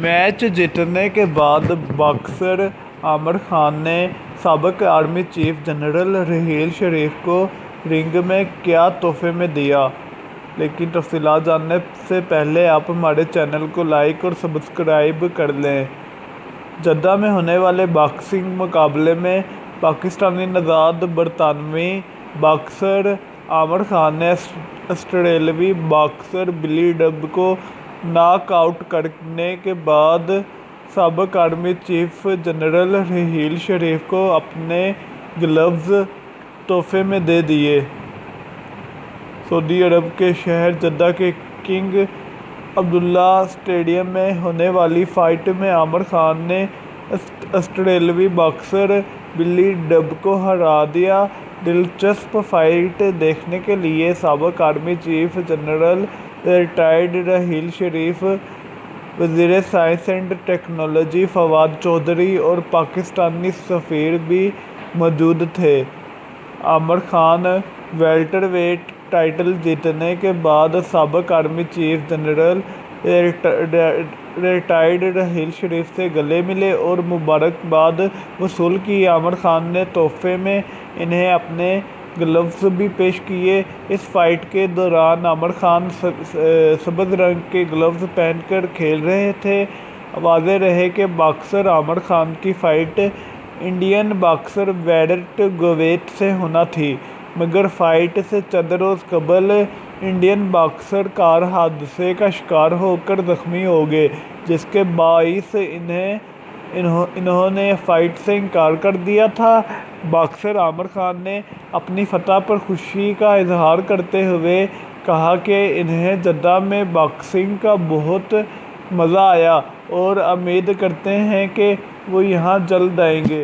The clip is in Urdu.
میچ جیتنے کے بعد باکسر عامر خان نے سابق army chief general Raheel Sharif کو رنگ میں کیا تحفے میں دیا، لیکن تفصیلات جاننے سے پہلے آپ ہمارے چینل کو لائک اور سبسکرائب کر لیں۔ جدہ میں ہونے والے باکسنگ مقابلے میں پاکستانی نژاد برطانوی باکسر عامر خان نے آسٹریلوی باکسر بلی ڈب کو ناک آؤٹ کرنے کے بعد سابق army chief general Raheel Sharif کو اپنے گلوز تحفے میں دے دیے۔ سعودی عرب کے شہر جدہ کے کنگ عبداللہ اسٹیڈیم میں ہونے والی فائٹ میں عامر خان نے آسٹریلوی باکسر بلی ڈب کو ہرا دیا۔ دلچسپ فائٹ دیکھنے کے لیے سابق army chief general retired Raheel Sharif, وزیر science and technology Fawad Chaudhry اور پاکستانی سفیر بھی موجود تھے۔ Aamir Khan welterweight title جیتنے کے بعد سابق army chief general retired Raheel Sharif سے گلے ملے اور مبارکباد وصول کی۔ عامر خان نے تحفے میں انہیں اپنے گلوز بھی پیش کیے۔ اس فائٹ کے دوران عامر خان سبز رنگ کے گلوز پہن کر کھیل رہے تھے۔ واضح رہے کہ باکسر عامر خان کی فائٹ انڈین باکسر ویرٹ گویت سے ہونا تھی، مگر فائٹ سے چند روز قبل انڈین باکسر کار حادثے کا شکار ہو کر زخمی ہو گئے، جس کے باعث انہوں نے فائٹ سے انکار کر دیا تھا۔ باکسر عامر خان نے اپنی فتح پر خوشی کا اظہار کرتے ہوئے کہا کہ انہیں جدہ میں باکسنگ کا بہت مزہ آیا اور امید کرتے ہیں کہ وہ یہاں جلد آئیں گے۔